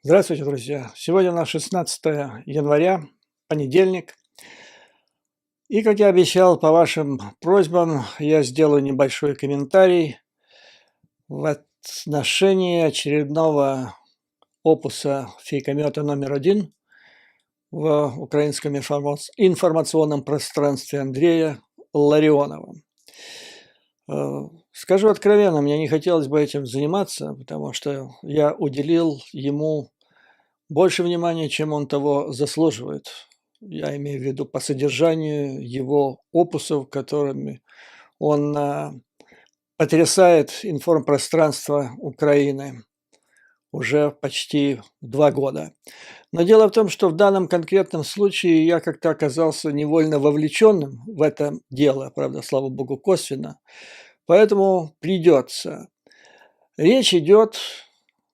Здравствуйте, друзья! Сегодня у нас 16 января, понедельник. И, как я обещал, по вашим просьбам, я сделаю небольшой комментарий в отношении очередного опуса фейкомета номер один в украинском информационном пространстве Андрея Ларионова. Скажу откровенно, мне не хотелось бы этим заниматься, потому что я уделил ему больше внимания, чем он того заслуживает. Я имею в виду по содержанию его опусов, которыми он потрясает информпространство Украины уже почти 2 года. Но дело в том, что в данном конкретном случае я как-то оказался невольно вовлеченным в это дело, правда, слава богу, косвенно, поэтому придется. Речь идет,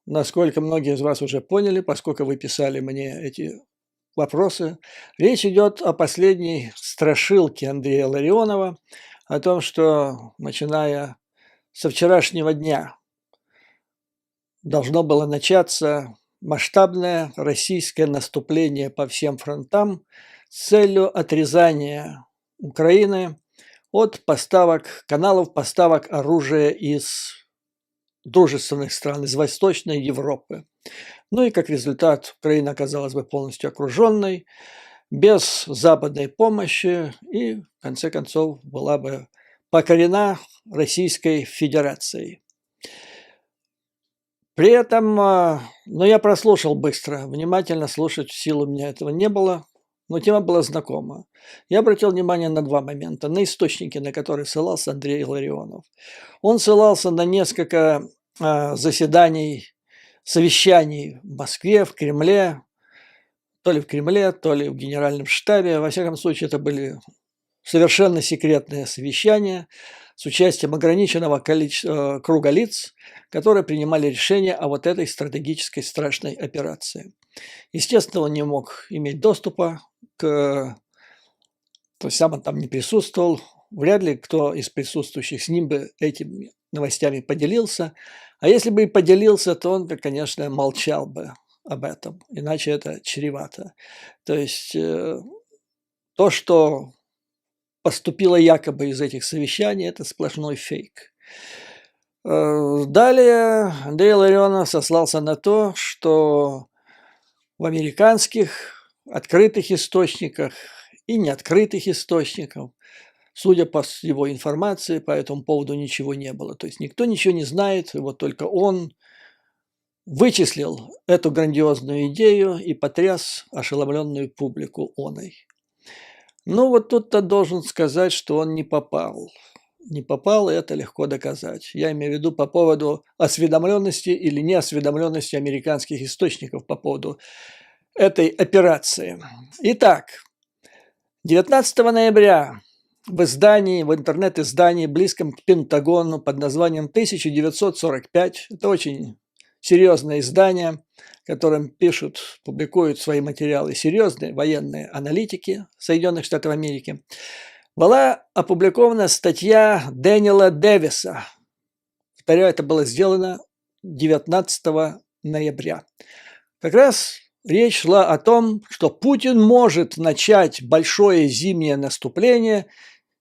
насколько многие из вас уже поняли, поскольку вы писали мне эти вопросы, речь идет о последней страшилке Андрея Ларионова, о том, что, начиная со вчерашнего дня, должно было начаться масштабное российское наступление по всем фронтам с целью отрезания Украины от поставок, каналов поставок оружия из дружественных стран, из Восточной Европы. Ну и как результат Украина оказалась бы полностью окруженной, без западной помощи и, в конце концов, была бы покорена Российской Федерацией. При этом, я прослушал быстро, внимательно слушать в силу у меня этого не было, но тема была знакома. Я обратил внимание на два момента, на источники, на которые ссылался Андрей Ларионов. Он ссылался на несколько заседаний, совещаний в Москве, в Кремле, то ли в Кремле, то ли в Генеральном штабе. Во всяком случае, это были совершенно секретные совещания с участием ограниченного круга лиц, которые принимали решения о вот этой стратегической страшной операции. Естественно, он не мог иметь доступа к... То есть сам он там не присутствовал. Вряд ли кто из присутствующих с ним бы этими новостями поделился. А если бы и поделился, то он, конечно, молчал бы об этом, иначе это чревато. То есть то, что поступило якобы из этих совещаний, это сплошной фейк. Далее Андрей Ларионов сослался на то, что в американских открытых источниках и неоткрытых источниках, судя по его информации, по этому поводу ничего не было. То есть никто ничего не знает, и вот только он вычислил эту грандиозную идею и потряс ошеломленную публику оной. Ну вот тут-то должен сказать, что он не попал. Не попал, и это легко доказать. Я имею в виду по поводу осведомленности или неосведомленности американских источников по поводу этой операции. Итак, 19 ноября в интернет-издании, близком к Пентагону под названием 1945, это очень серьезное издание, в котором публикуют свои материалы серьезные военные аналитики Соединенных Штатов Америки, была опубликована статья Дэниела Дэвиса. Повторяю, это было сделано 19 ноября. Как раз речь шла о том, что Путин может начать большое зимнее наступление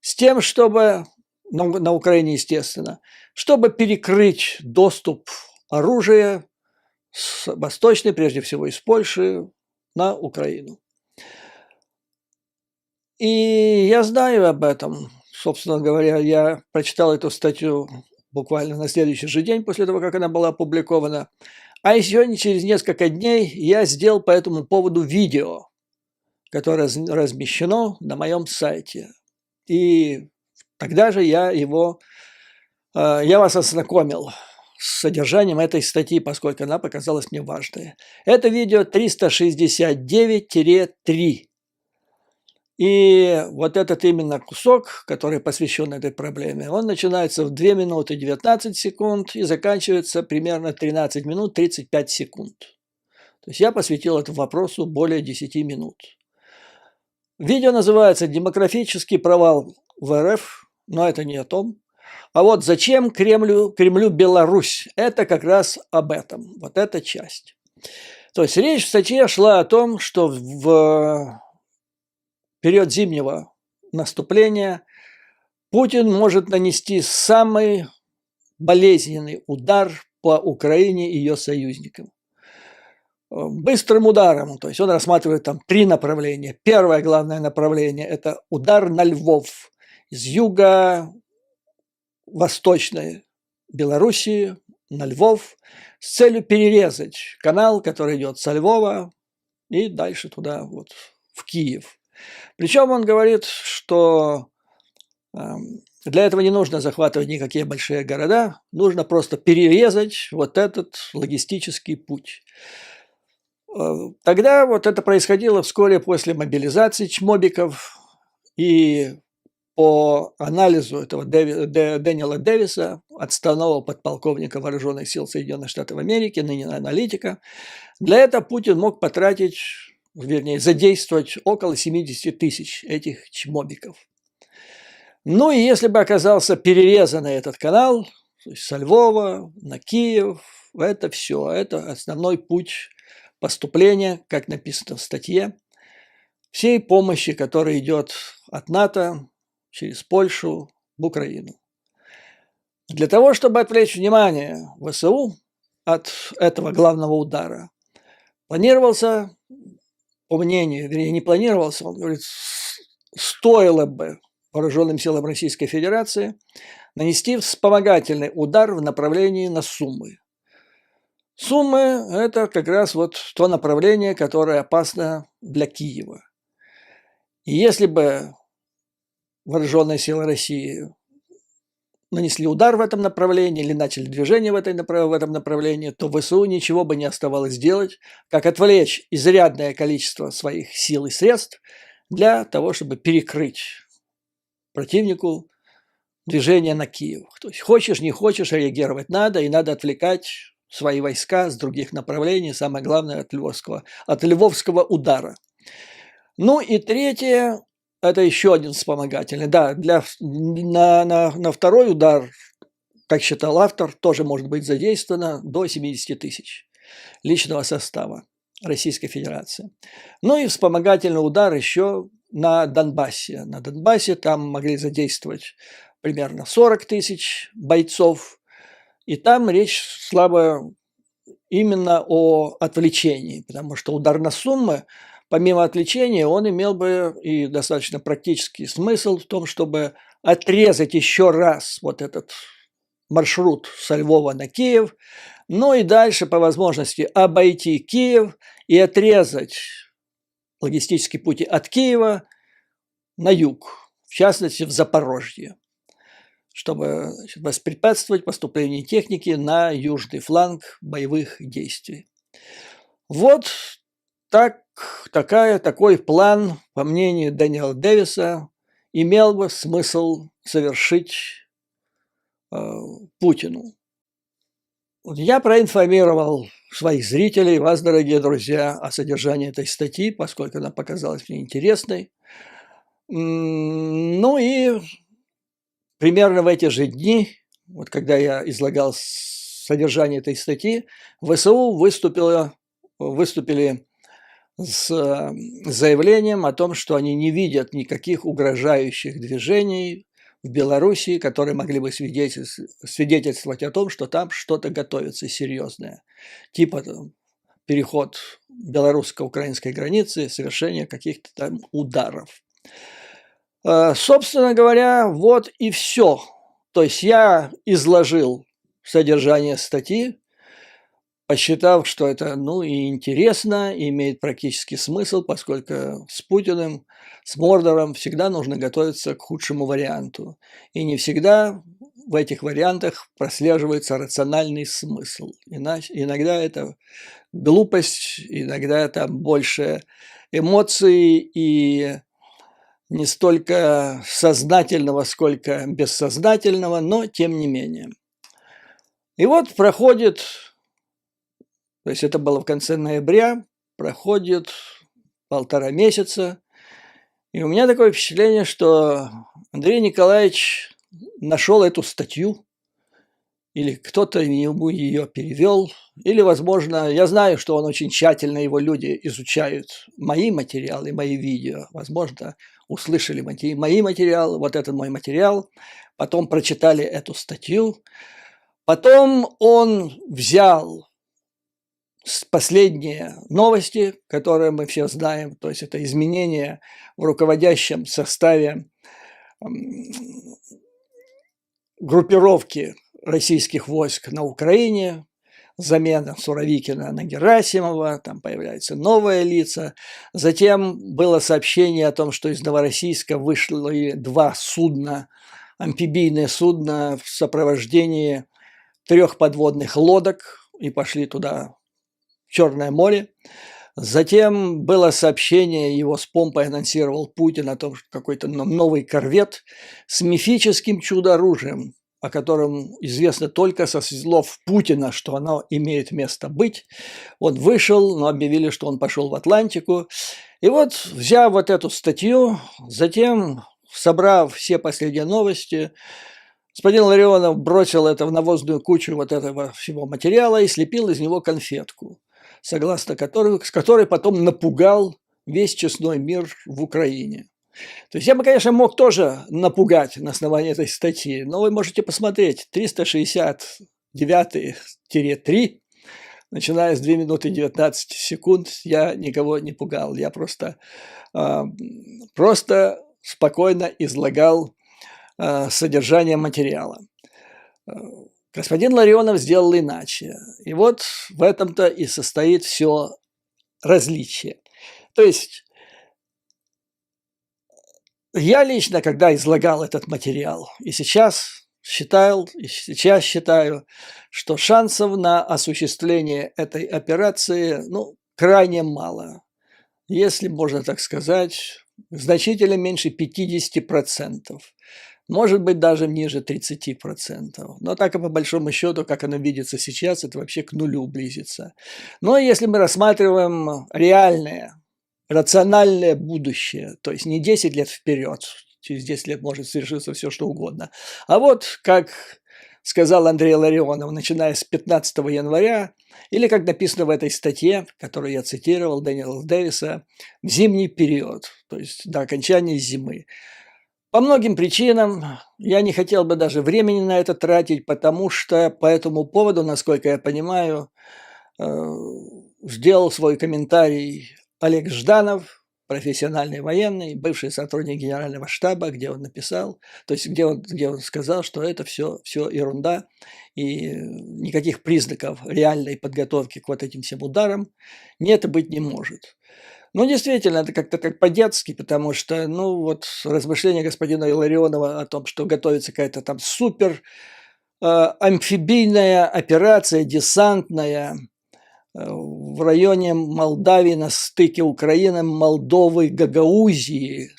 с тем, чтобы, на Украине, естественно, чтобы перекрыть доступ оружия с Восточной, прежде всего из Польши, на Украину. И я знаю об этом. Собственно говоря, я прочитал эту статью буквально на следующий же день после того, как она была опубликована. А сегодня, через несколько дней, я сделал по этому поводу видео, которое размещено на моем сайте. И тогда же я вас ознакомил с содержанием этой статьи, поскольку она показалась мне важной. Это видео 369-3. И вот этот именно кусок, который посвящен этой проблеме, он начинается в 2 минуты 19 секунд и заканчивается примерно 13 минут 35 секунд. То есть я посвятил этому вопросу более 10 минут. Видео называется «Демографический провал в РФ», но это не о том. А вот зачем Кремлю Беларусь? Это как раз об этом, вот эта часть. То есть речь в статье шла о том, что в период зимнего наступления Путин может нанести самый болезненный удар по Украине и ее союзникам. Быстрым ударом, то есть он рассматривает там 3 направления. Первое главное направление – это удар на Львов из юго-восточной Белоруссии на Львов с целью перерезать канал, который идет со Львова и дальше туда, вот, в Киев. Причем он говорит, что для этого не нужно захватывать никакие большие города, нужно просто перерезать вот этот логистический путь. Тогда вот это происходило вскоре после мобилизации чмобиков, и по анализу этого Дэниела Дэвиса, отставного подполковника вооруженных сил Соединенных Штатов Америки, ныне аналитика, для этого Путин мог потратить, вернее, задействовать около 70 тысяч этих чмобиков. Ну и если бы оказался перерезанный этот канал, то есть со Львова на Киев, это все, это основной путь поступления, как написано в статье, всей помощи, которая идет от НАТО через Польшу в Украину. Для того, чтобы отвлечь внимание ВСУ от этого главного удара, планировался, по мнению, вернее, не планировался, он говорит, стоило бы вооруженным силам Российской Федерации нанести вспомогательный удар в направлении на Сумы. Сумы – это как раз вот то направление, которое опасно для Киева. И если бы вооруженные силы России нанесли удар в этом направлении или начали движение в этом направлении, то ВСУ ничего бы не оставалось делать, как отвлечь изрядное количество своих сил и средств для того, чтобы перекрыть противнику движение на Киев. То есть хочешь, не хочешь, реагировать надо, и надо отвлекать свои войска с других направлений, самое главное от львовского удара. Ну и третье, это еще один вспомогательный. Да, на второй удар, как считал автор, тоже может быть задействовано до 70 тысяч личного состава Российской Федерации. Ну и вспомогательный удар еще на Донбассе. На Донбассе там могли задействовать примерно 40 тысяч бойцов. И там речь шла бы именно о отвлечении, потому что удар на Сумы, помимо отвлечения, он имел бы и достаточно практический смысл в том, чтобы отрезать еще раз вот этот маршрут со Львова на Киев, ну и дальше по возможности обойти Киев и отрезать логистические пути от Киева на юг, в частности в Запорожье, чтобы воспрепятствовать поступлению техники на южный фланг боевых действий. Вот такой план, по мнению Дэниела Дэвиса, имел бы смысл совершить Путину. Я проинформировал своих зрителей, вас, дорогие друзья, о содержании этой статьи, поскольку она показалась мне интересной. Ну и примерно в эти же дни, вот когда я излагал содержание этой статьи, ВСУ выступили с заявлением о том, что они не видят никаких угрожающих движений в Белоруссии, которые могли бы свидетельствовать о том, что там что-то готовится серьезное, типа переход белорусско-украинской границы, совершение каких-то там ударов. Собственно говоря, вот и все. То есть я изложил содержание статьи, посчитав, что это, и интересно, и имеет практический смысл, поскольку с Путиным, с Мордором всегда нужно готовиться к худшему варианту. И не всегда в этих вариантах прослеживается рациональный смысл. Иногда это глупость, иногда это больше эмоций и не столько сознательного, сколько бессознательного, но тем не менее. И вот проходит, то есть это было в конце ноября, проходит 1,5 месяца, и у меня такое впечатление, что Андрей Николаевич нашел эту статью или кто-то ему ее перевел, или, возможно, я знаю, что он очень тщательно, его люди изучают мои материалы, мои видео, возможно, услышали мои материалы, вот этот мой материал, потом прочитали эту статью, потом он взял последние новости, которые мы все знаем, то есть это изменения в руководящем составе группировки российских войск на Украине, замена Суровикина на Герасимова, там появляются новые лица. Затем было сообщение о том, что из Новороссийска вышли 2 судна, амфибийные судна в сопровождении 3 подводных лодок и пошли туда, в Черное море. Затем было сообщение, его с помпой анонсировал Путин о том, что какой-то новый корвет с мифическим чудо-оружием, о котором известно только со слов Путина, что оно имеет место быть. Он вышел, но объявили, что он пошел в Атлантику. И вот, взяв вот эту статью, затем, собрав все последние новости, господин Ларионов бросил это в навозную кучу вот этого всего материала и слепил из него конфетку, с которой потом напугал весь честной мир в Украине. То есть я бы, конечно, мог тоже напугать на основании этой статьи, но вы можете посмотреть 369-3, начиная с 2 минуты 19 секунд, я никого не пугал, я просто спокойно излагал содержание материала. Господин Ларионов сделал иначе. И вот в этом-то и состоит все различие. То есть я лично, когда излагал этот материал, и сейчас считаю, что шансов на осуществление этой операции, крайне мало. Если можно так сказать, значительно меньше 50%. Может быть, даже ниже 30%. Но так и по большому счету, как оно видится сейчас, это вообще к нулю близится. Но если мы рассматриваем реальное, рациональное будущее, то есть не 10 лет вперед, через 10 лет может совершиться все, что угодно, а вот, как сказал Андрей Ларионов, начиная с 15 января, или как написано в этой статье, которую я цитировал, Дэниела Дэвиса, в зимний период, то есть до окончания зимы. По многим причинам я не хотел бы даже времени на это тратить, потому что по этому поводу, насколько я понимаю, сделал свой комментарий Олег Жданов, профессиональный военный, бывший сотрудник Генерального штаба, где он написал, то есть где он сказал, что это все ерунда и никаких признаков реальной подготовки к вот этим всем ударам нет и быть не может. Действительно, это как-то как по-детски, потому что, размышления господина Илларионова о том, что готовится какая-то там супер амфибийная операция, десантная, в районе Молдавии на стыке Украины, Молдовы, Гагаузии,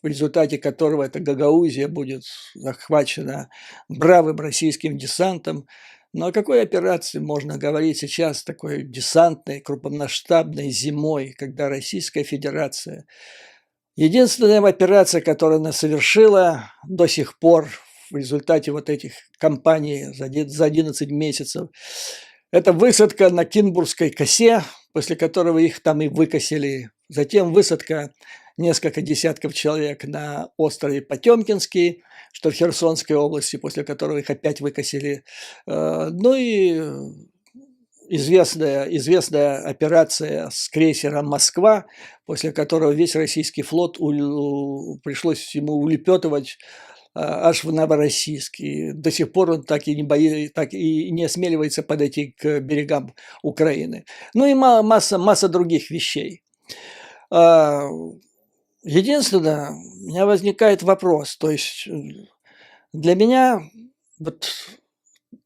в результате которого эта Гагаузия будет захвачена бравым российским десантом. Но о какой операции можно говорить сейчас, такой десантной, крупномасштабной зимой, когда Российская Федерация, единственная операция, которую она совершила до сих пор в результате вот этих кампаний за 11 месяцев, это высадка на Кинбургской косе, после которого их там и выкосили. Затем высадка несколько десятков человек на острове Потемкинский, что в Херсонской области, после которого их опять выкосили. И известная операция с крейсером «Москва», после которого весь российский флот пришлось ему улепетывать аж в Новороссийск. И до сих пор он так и не осмеливается подойти к берегам Украины. И масса других вещей. Единственное, у меня возникает вопрос, то есть для меня вот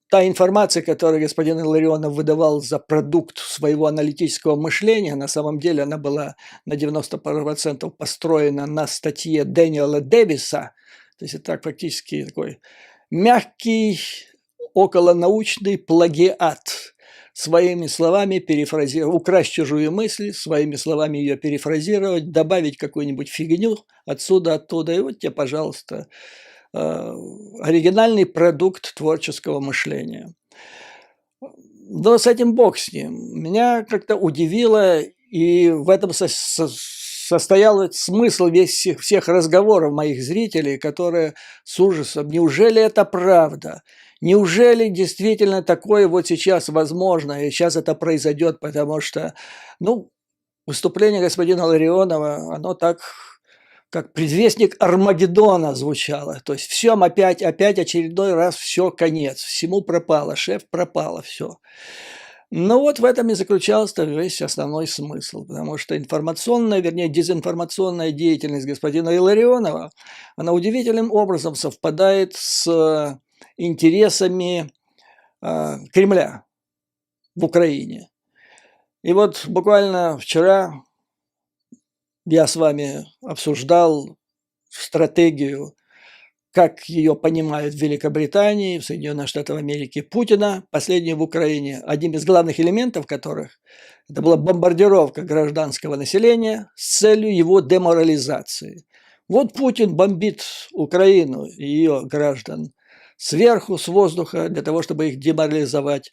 та информация, которую господин Илларионов выдавал за продукт своего аналитического мышления, на самом деле она была на 90% построена на статье Дэниела Дэвиса, то есть это фактически такой мягкий, околонаучный плагиат. Своими словами перефразировать, украсть чужую мысль, своими словами ее перефразировать, добавить какую-нибудь фигню отсюда, оттуда, и вот тебе, пожалуйста, оригинальный продукт творческого мышления. Но с этим бог с ним. Меня как-то удивило, и в этом состоял смысл всех разговоров моих зрителей, которые с ужасом: неужели это правда? Неужели действительно такое вот сейчас возможно, и сейчас это произойдет, потому что, ну, выступление господина Ларионова, оно так, как предвестник Армагеддона звучало. То есть всем опять очередной раз все, конец, всему пропало, шеф пропало, все. Но вот в этом и заключался весь основной смысл, потому что информационная, вернее, дезинформационная деятельность господина Илларионова, она удивительным образом совпадает с интересами Кремля в Украине. И вот буквально вчера я с вами обсуждал стратегию, как ее понимают в Великобритании, в Соединенных Штатах Америки Путина, последнюю в Украине, одним из главных элементов которых это была бомбардировка гражданского населения с целью его деморализации. Вот Путин бомбит Украину и ее граждан сверху, с воздуха, для того, чтобы их деморализовать.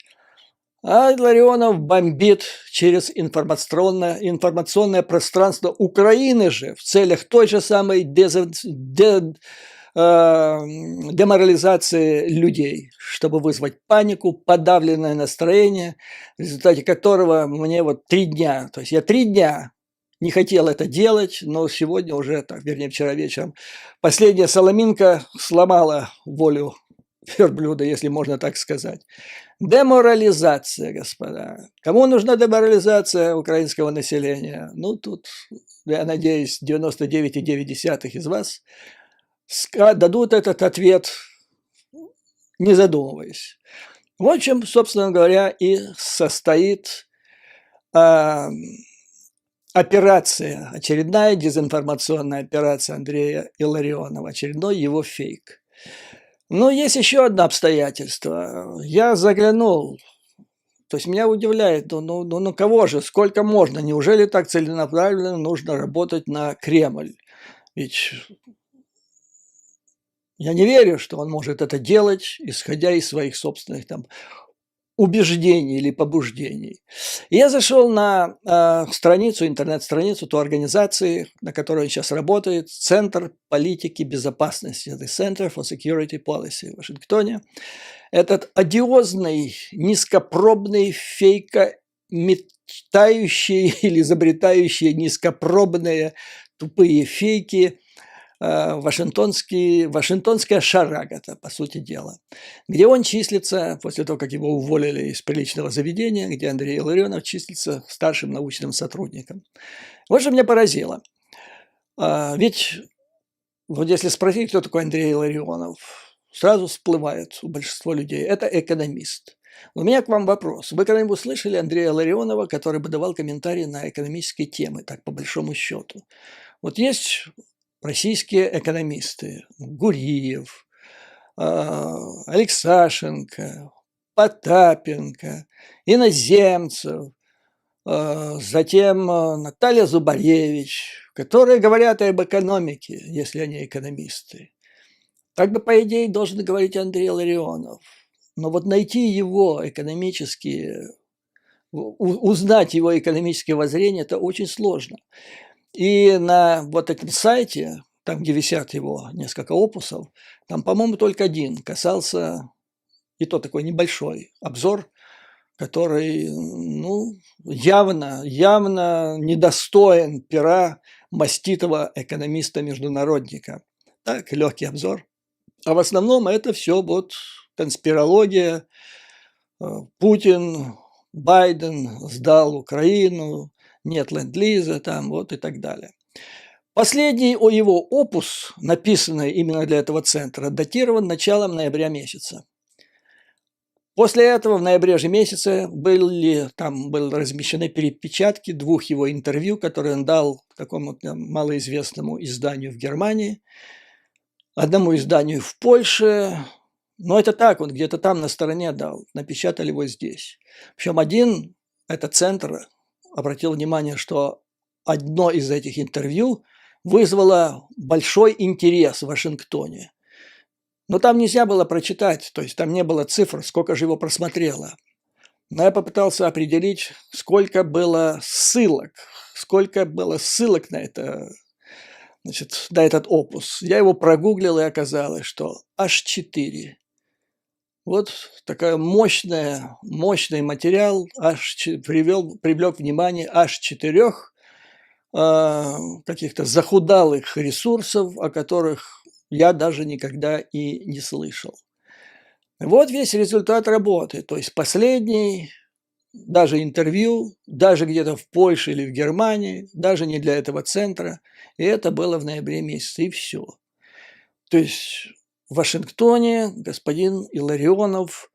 А Илларионов бомбит через информационное пространство Украины же в целях той же самой деморализации людей, чтобы вызвать панику, подавленное настроение, в результате которого мне вот 3 дня, то есть я 3 дня не хотел это делать, но сегодня уже, так, вернее, вчера вечером, последняя соломинка сломала волю верблюда, если можно так сказать. Деморализация, господа. Кому нужна деморализация украинского населения? Ну, тут, я надеюсь, 99,9 из вас дадут этот ответ, не задумываясь. Вот в чем, собственно говоря, и состоит операция, очередная дезинформационная операция Андрея Илларионова, очередной его фейк. Но есть еще одно обстоятельство. Я заглянул, то есть меня удивляет, ну кого же, сколько можно, неужели так целенаправленно нужно работать на Кремль? Ведь я не верю, что он может это делать, исходя из своих собственных там убеждений или побуждений. И я зашел на страницу, интернет-страницу той организации, на которой он сейчас работает, Центр политики безопасности, это Center for Security Policy в Вашингтоне. Этот одиозный, низкопробный, фейкометающий или изобретающий низкопробные тупые фейки, Вашингтонская шарагата, по сути дела, где он числится, после того, как его уволили из приличного заведения, где Андрей Илларионов числится старшим научным сотрудником. Вот что меня поразило. Ведь вот если спросить, кто такой Андрей Илларионов, сразу всплывает у большинства людей. Это экономист. У меня к вам вопрос. Вы когда-нибудь слышали Андрея Илларионова, который бы давал комментарии на экономические темы, так по большому счету? Вот есть российские экономисты: Гуриев, Алексашенко, Потапенко, Иноземцев, затем Наталья Зубаревич, которые говорят об экономике, если они экономисты. Так бы, по идее, должен говорить Андрей Илларионов. Но вот найти его экономические, узнать его экономические воззрения, это очень сложно. И на вот этом сайте, там, где висят его несколько опусов, там, по-моему, только один касался, и то такой небольшой обзор, который, ну, явно недостоин пера маститого экономиста-международника. Так, легкий обзор. А в основном это все вот конспирология. Путин, Байден сдал Украину, нет ленд-лиза там, вот и так далее. Последний его опус, написанный именно для этого центра, датирован началом ноября месяца. После этого в ноябре же месяце были размещены перепечатки 2 его интервью, которые он дал такому малоизвестному изданию в Германии, одному изданию в Польше. Но это так, он где-то там на стороне дал, напечатали его здесь. Причем один, этот центр, обратил внимание, что одно из этих интервью вызвало большой интерес в Вашингтоне. Но там нельзя было прочитать, то есть там не было цифр, сколько же его просмотрело. Но я попытался определить, сколько было ссылок на это, значит, на этот опус. Я его прогуглил, и оказалось, что аж 4. Вот такой мощный материал, привлек внимание аж 4 каких-то захудалых ресурсов, о которых я даже никогда и не слышал. Вот весь результат работы. То есть последний, даже интервью, даже где-то в Польше или в Германии, даже не для этого центра. И это было в ноябре месяце, и все. То есть в Вашингтоне господин Илларионов,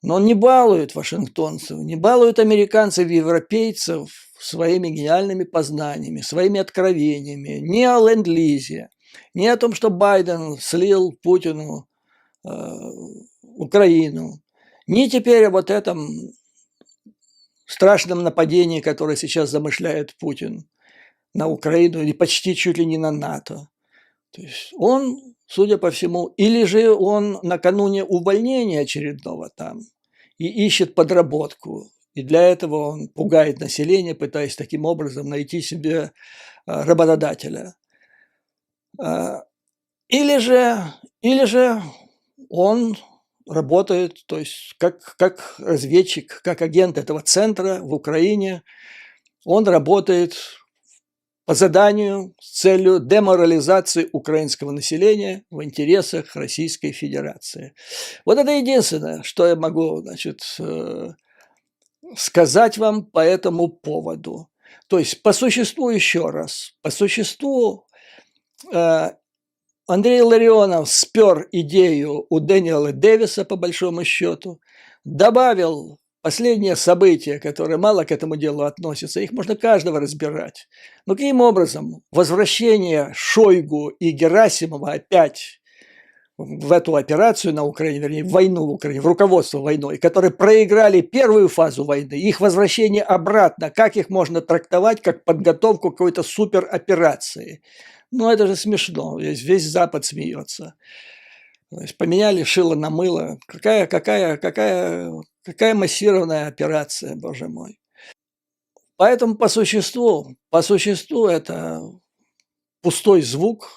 но он не балует вашингтонцев, не балует американцев и европейцев своими гениальными познаниями, своими откровениями, ни о ленд-лизе, ни о том, что Байден слил Путину Украину, ни теперь о вот этом страшном нападении, которое сейчас замышляет Путин на Украину или почти чуть ли не на НАТО. То есть он, судя по всему, или же он накануне увольнения очередного там и ищет подработку. И для этого он пугает население, пытаясь таким образом найти себе работодателя. Или же он работает, то есть как разведчик, как агент этого центра в Украине, он работает по заданию с целью деморализации украинского населения в интересах Российской Федерации. Вот это единственное, что я могу, значит, сказать вам по этому поводу. То есть по существу еще раз, по существу Андрей Илларионов спер идею у Дэниела Дэвиса, по большому счету, добавил последние события, которые мало к этому делу относятся, их можно каждого разбирать. Но каким образом возвращение Шойгу и Герасимова опять в эту операцию на Украине, вернее, в войну в Украине, в руководство войной, которые проиграли первую фазу войны, их возвращение обратно, как их можно трактовать как подготовку к какой-то супероперации? Ну, это же смешно, весь Запад смеется. То есть поменяли шило на мыло. Какая массированная операция, боже мой. Поэтому по существу это пустой звук,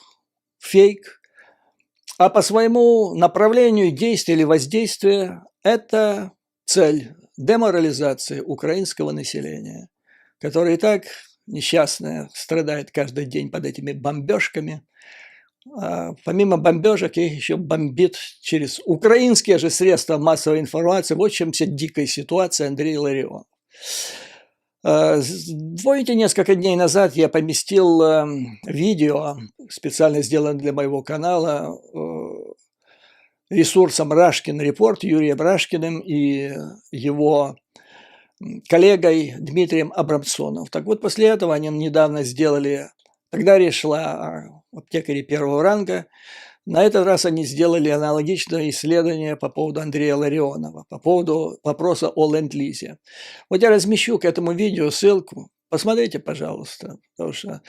фейк, а по своему направлению действия или воздействия это цель деморализации украинского населения, которое и так несчастное страдает каждый день под этими бомбежками. А помимо бомбежек их еще бомбит через украинские же средства массовой информации. Вот в чем вся дикая ситуация Андрея Илларионова. Помните, несколько дней назад я поместил видео, специально сделанное для моего канала, ресурсом Рашкин Репорт, Юрием Рашкиным и его коллегой Дмитрием Абрамсоновым. Так вот, после этого они недавно сделали, тогда речь шла о аптекаре первого ранга, на этот раз они сделали аналогичное исследование по поводу Андрея Илларионова, по поводу вопроса о ленд-лизе. Вот я размещу к этому видео ссылку, посмотрите, пожалуйста, потому что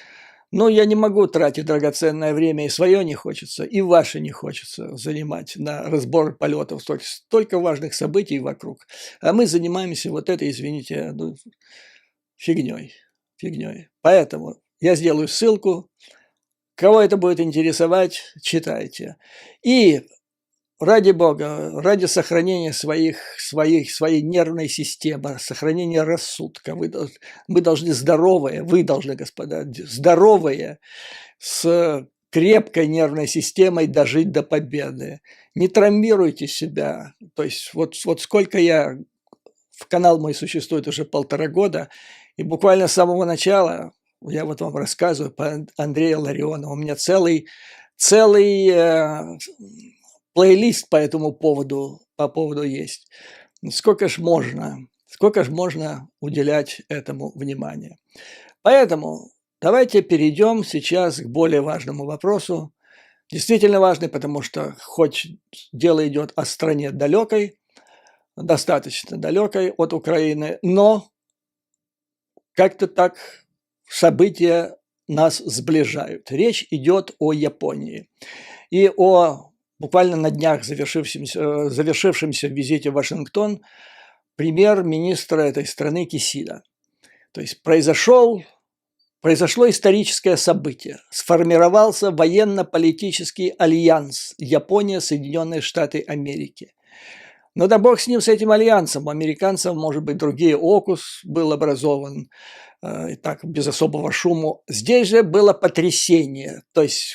я не могу тратить драгоценное время, и свое не хочется, и ваше не хочется занимать на разбор полетов, столько важных событий вокруг. А мы занимаемся вот этой, извините, фигней. Поэтому я сделаю ссылку. Кого это будет интересовать, читайте. И ради Бога, ради сохранения своей нервной системы, сохранения рассудка, мы должны вы должны, господа, здоровые, с крепкой нервной системой дожить до победы. Не травмируйте себя. То есть вот сколько канал мой существует уже 1,5 года, и буквально с самого начала я вот вам рассказываю по Андрею Илларионову. У меня целый плейлист по этому поводу есть. Сколько ж можно уделять этому внимания. Поэтому давайте перейдем сейчас к более важному вопросу. Действительно важный, потому что хоть дело идет о стране далекой, достаточно далекой от Украины, но как-то так события нас сближают. Речь идет о Японии и о буквально на днях завершившемся визите в Вашингтон премьер-министра этой страны Кисида. То есть произошло историческое событие. Сформировался военно-политический альянс Япония-Соединенные Штаты Америки. Но да бог с ним, с этим альянсом. У американцев, может быть, другие ОКУС был образован, и так, без особого шума. Здесь же было потрясение. То есть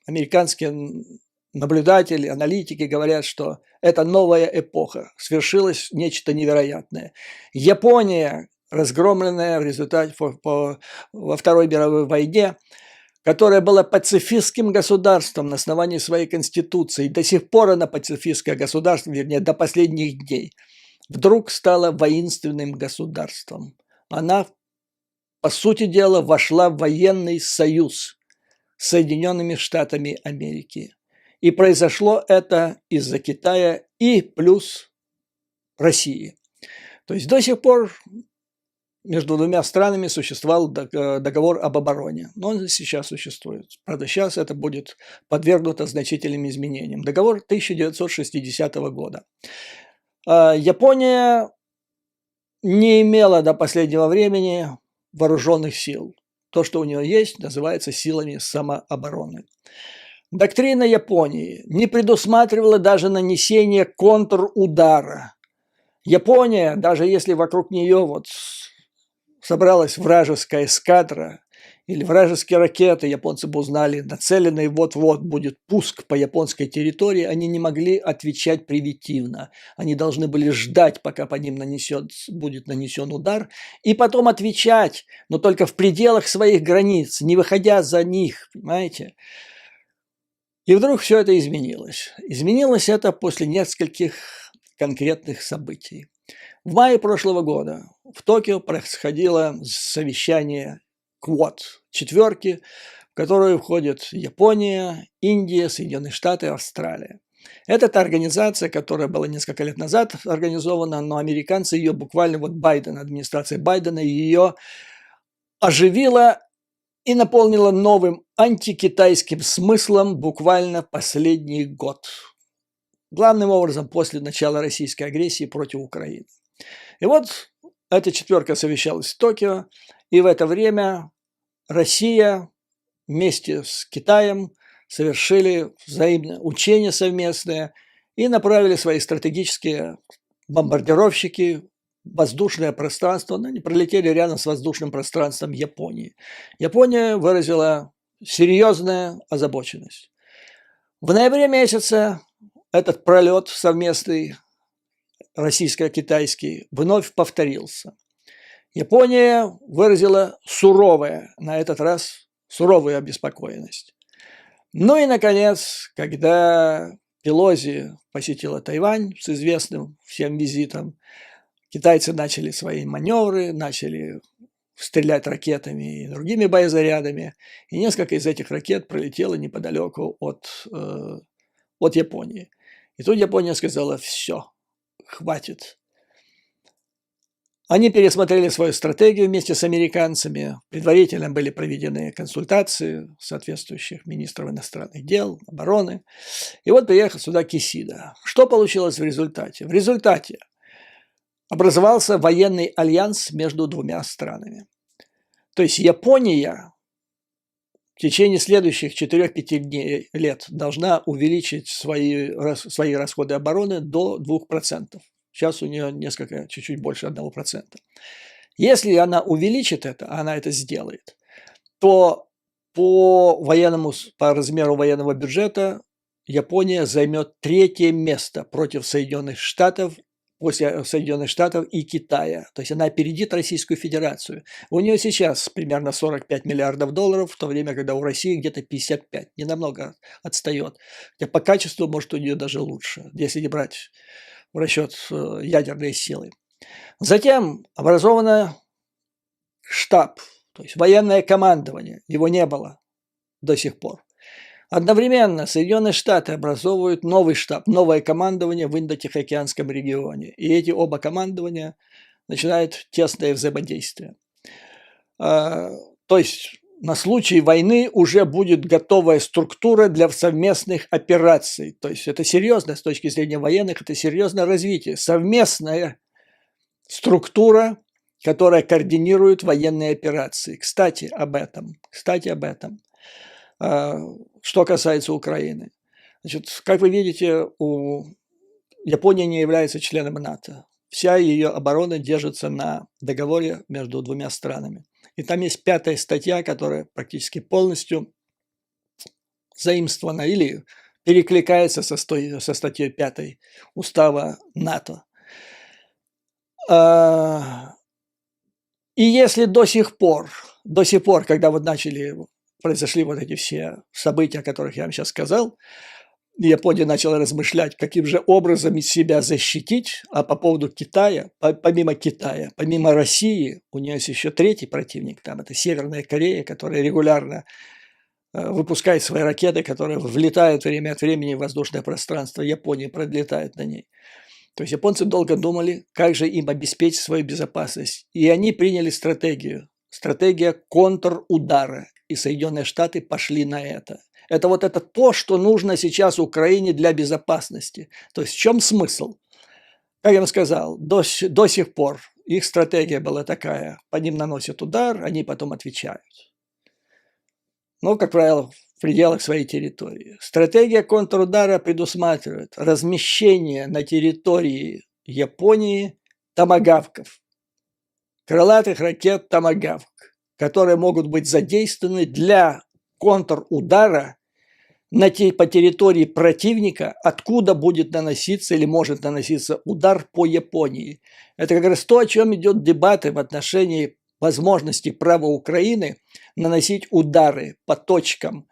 американские наблюдатели, аналитики говорят, что это новая эпоха. Свершилось нечто невероятное. Япония, разгромленная в результате во Второй мировой войне, которая была пацифистским государством на основании своей конституции, до сих пор она пацифистское государство, вернее, до последних дней, вдруг стала воинственным государством. Она, по сути дела, вошла в военный союз с Соединенными Штатами Америки. И произошло это из-за Китая и плюс России. То есть до сих пор между двумя странами существовал договор об обороне. Но он сейчас существует. Правда, сейчас это будет подвергнуто значительным изменениям. Договор 1960 года. Япония не имела до последнего времени вооруженных сил. То, что у нее есть, называется силами самообороны. Доктрина Японии не предусматривала даже нанесение контрудара. Япония, даже если вокруг нее собралась вражеская эскадра или вражеские ракеты, японцы бы узнали, нацеленные вот-вот будет пуск по японской территории, они не могли отвечать превентивно. Они должны были ждать, пока по ним будет нанесен удар, и потом отвечать, но только в пределах своих границ, не выходя за них, понимаете? И вдруг все это изменилось. Изменилось это после нескольких конкретных событий. В мае прошлого года в Токио происходило совещание Квад, четверки, в которую входят Япония, Индия, Соединенные Штаты, Австралия. Это та организация, которая была несколько лет назад организована, но американцы ее буквально, администрация Байдена ее оживила и наполнила новым антикитайским смыслом буквально последний год. Главным образом после начала российской агрессии против Украины. И вот эта четверка совещалась в Токио, и в это время Россия вместе с Китаем совершили взаимное учение совместное и направили свои стратегические бомбардировщики в воздушное пространство, но они пролетели рядом с воздушным пространством Японии. Япония выразила серьезную озабоченность. В ноябре месяце этот пролет совместный российско-китайский вновь повторился. Япония выразила на этот раз суровую обеспокоенность. Ну и, наконец, когда Пелози посетила Тайвань с известным всем визитом, китайцы начали свои маневры, начали стрелять ракетами и другими боезарядами, и несколько из этих ракет пролетело неподалеку от Японии. И тут Япония сказала: все, хватит. Они пересмотрели свою стратегию вместе с американцами. Предварительно были проведены консультации соответствующих министров иностранных дел, обороны. И вот приехал сюда Кисида. Что получилось в результате? В результате образовался военный альянс между двумя странами. То есть Япония в течение следующих 4-5 лет должна увеличить свои расходы обороны до 2%. Сейчас у нее чуть-чуть больше 1%. Если она увеличит это, а она это сделает, то по размеру военного бюджета Япония займет 3-е место против Соединенных Штатов, после Соединенных Штатов и Китая. То есть она опередит Российскую Федерацию. У нее сейчас примерно 45 миллиардов долларов, в то время, когда у России где-то 55. Не намного отстает. Хотя по качеству, может, у нее даже лучше, если не брать в расчет ядерные силы. Затем образован штаб, то есть военное командование. Его не было до сих пор. Одновременно Соединенные Штаты образовывают новый штаб, новое командование в Индо-Тихоокеанском регионе. И эти оба командования начинают тесное взаимодействие. То есть на случай войны уже будет готовая структура для совместных операций. То есть это серьезно с точки зрения военных, это серьезное развитие. Совместная структура, которая координирует военные операции. Кстати, об этом. Что касается Украины. Значит, как вы видите, Япония не является членом НАТО. Вся ее оборона держится на договоре между двумя странами. И там есть 5-я статья, которая практически полностью заимствована или перекликается со статьей 5 Устава НАТО. И если до сих пор, когда вот произошли вот эти все события, о которых я вам сейчас сказал, Япония начала размышлять, каким же образом себя защитить, а по поводу Китая, помимо России, у нее есть еще 3-й противник, там это Северная Корея, которая регулярно выпускает свои ракеты, которые влетают время от времени в воздушное пространство Японии, пролетают на ней. То есть японцы долго думали, как же им обеспечить свою безопасность. И они приняли стратегия контрудара. И Соединенные Штаты пошли на это. Это то, что нужно сейчас Украине для безопасности. То есть в чем смысл? Как я вам сказал, до сих пор их стратегия была такая. По ним наносят удар, они потом отвечают. Но, как правило, в пределах своей территории. Стратегия контрудара предусматривает размещение на территории Японии томагавков, крылатых ракет томагавк, которые могут быть задействованы для контрудара по территории противника, откуда будет наноситься или может наноситься удар по Японии. Это как раз то, о чем идет дебаты в отношении возможности права Украины наносить удары по точкам,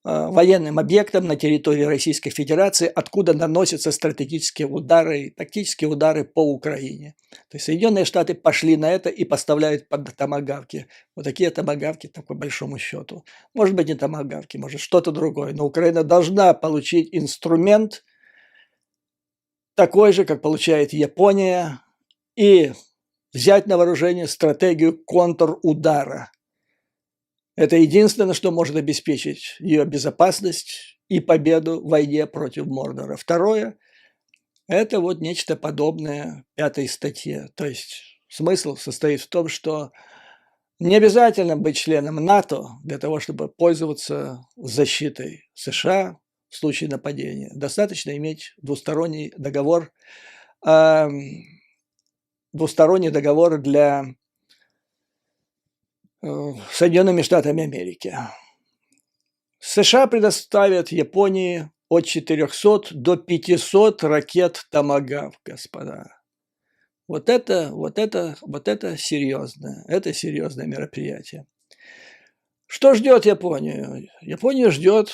военным объектам на территории Российской Федерации, откуда наносятся стратегические удары, тактические удары по Украине. То есть Соединенные Штаты пошли на это и поставляют под томагавки. Вот такие томагавки, так по большому счету. Может быть, не томагавки, может что-то другое. Но Украина должна получить инструмент такой же, как получает Япония, и взять на вооружение стратегию контрудара. Это единственное, что может обеспечить ее безопасность и победу в войне против Мордора. Второе – это вот нечто подобное 5-й статье. То есть смысл состоит в том, что не обязательно быть членом НАТО для того, чтобы пользоваться защитой США в случае нападения. Достаточно иметь двусторонний договор для Соединенными Штатами Америки. США предоставят Японии от 400 до 500 ракет «Томагавк», господа. Вот это серьезное. Это серьезное мероприятие. Что ждет Японию? Японию ждет,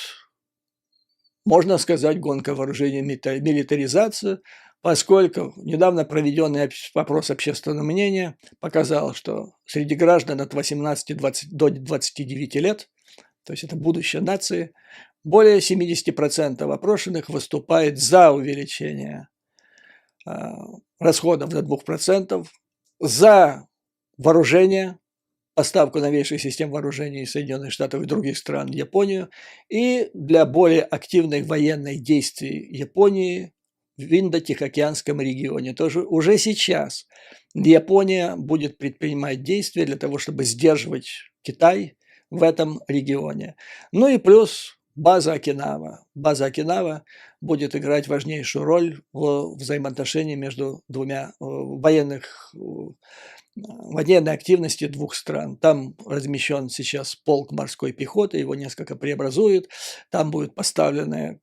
можно сказать, гонка вооружений, милитаризация, поскольку недавно проведенный опрос общественного мнения показал, что среди граждан от 18 до 29 лет, то есть это будущее нации, более 70% опрошенных выступает за увеличение расходов до 2%, за вооружение, поставку новейших систем вооружений Соединенных Штатов и других стран в Японию, и для более активных военных действий Японии в Индо-Тихоокеанском регионе. Тоже уже сейчас Япония будет предпринимать действия для того, чтобы сдерживать Китай в этом регионе. Ну и плюс база Окинава. База Окинава будет играть важнейшую роль в взаимоотношении между двумя военной активности двух стран. Там размещен сейчас полк морской пехоты, его несколько преобразуют. Там будет поставлена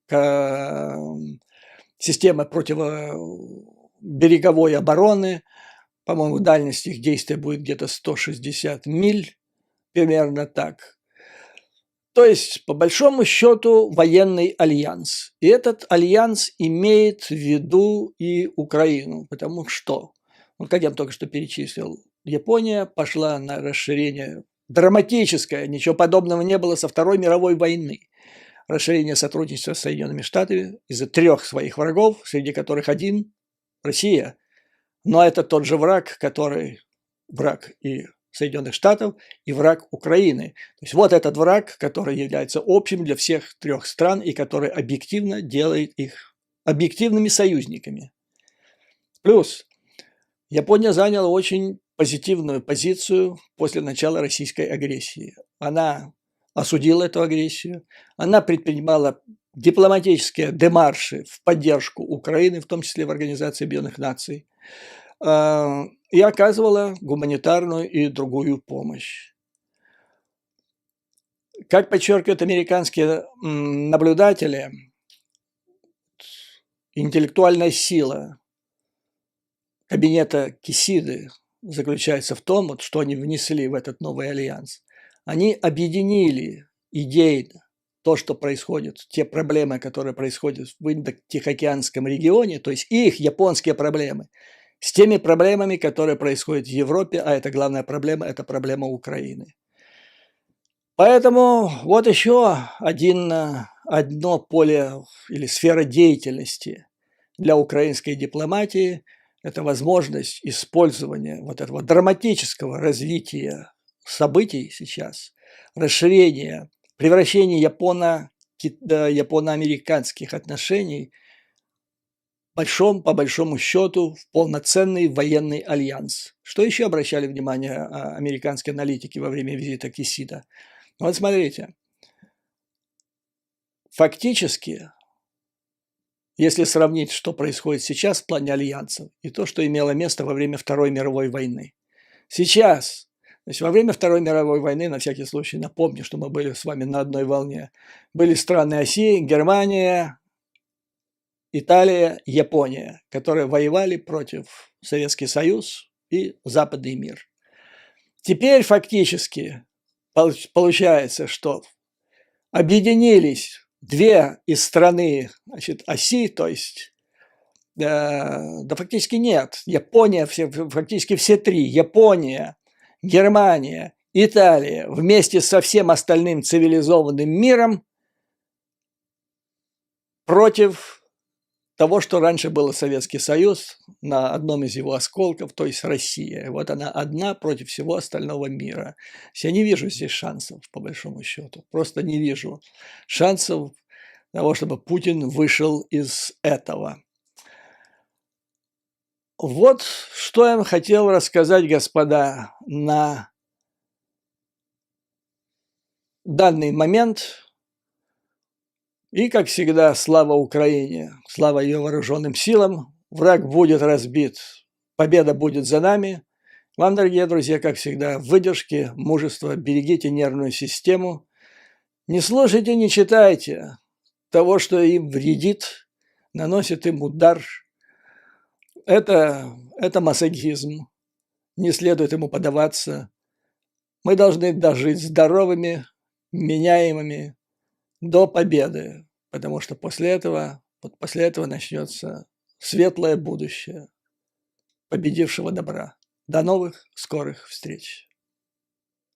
система противобереговой обороны. По-моему, дальность их действия будет где-то 160 миль. Примерно так. То есть, по большому счету, военный альянс. И этот альянс имеет в виду и Украину. Потому что, как я только что перечислил, Япония пошла на расширение драматическое. Ничего подобного не было со Второй мировой войны. Расширение сотрудничества с Соединенными Штатами из-за 3 своих врагов, среди которых один – Россия. Но это тот же враг, который враг и Соединенных Штатов и враг Украины. То есть вот этот враг, который является общим для всех трех стран и который объективно делает их объективными союзниками. Плюс Япония заняла очень позитивную позицию после начала российской агрессии. Она осудила эту агрессию, она предпринимала дипломатические демарши в поддержку Украины, в том числе в Организации Объединенных Наций, и оказывала гуманитарную и другую помощь. Как подчеркивают американские наблюдатели, интеллектуальная сила кабинета Кисиды заключается в том, что они внесли в этот новый альянс. Они объединили идейно то, что происходит, те проблемы, которые происходят в Индо-Тихоокеанском регионе, то есть их японские проблемы, с теми проблемами, которые происходят в Европе, а это главная проблема, это проблема Украины. Поэтому вот еще одно поле или сфера деятельности для украинской дипломатии – это возможность использования вот этого драматического развития событий сейчас, расширения, превращения японо-американских отношений по большому счету в полноценный военный альянс. Что еще обращали внимание американские аналитики во время визита Кисида? Вот смотрите, фактически, если сравнить, что происходит сейчас в плане альянсов и то, что имело место во время Второй мировой войны. Сейчас, то есть во время Второй мировой войны, на всякий случай напомню, что мы были с вами на одной волне, были страны оси, Германия, Италия, Япония, которые воевали против Советский Союз и Западный мир. Теперь фактически получается, что объединились две из страны, значит, оси, то есть, да фактически нет, Япония, фактически все три, Япония, Германия, Италия, вместе со всем остальным цивилизованным миром против того, что раньше было Советский Союз, на одном из его осколков, то есть Россия. Вот она одна против всего остального мира. Я не вижу здесь шансов, по большому счету. Просто не вижу шансов того, чтобы Путин вышел из этого. Вот что я хотел рассказать, господа, на данный момент. И, как всегда, слава Украине, слава ее вооруженным силам. Враг будет разбит, победа будет за нами. Вам, дорогие друзья, как всегда, выдержки, мужества, берегите нервную систему. Не слушайте, не читайте того, что им вредит, наносит им удар. Это мазохизм, не следует ему поддаваться. Мы должны дожить здоровыми, меняемыми, до победы, потому что после этого начнется светлое будущее победившего добра. До новых скорых встреч!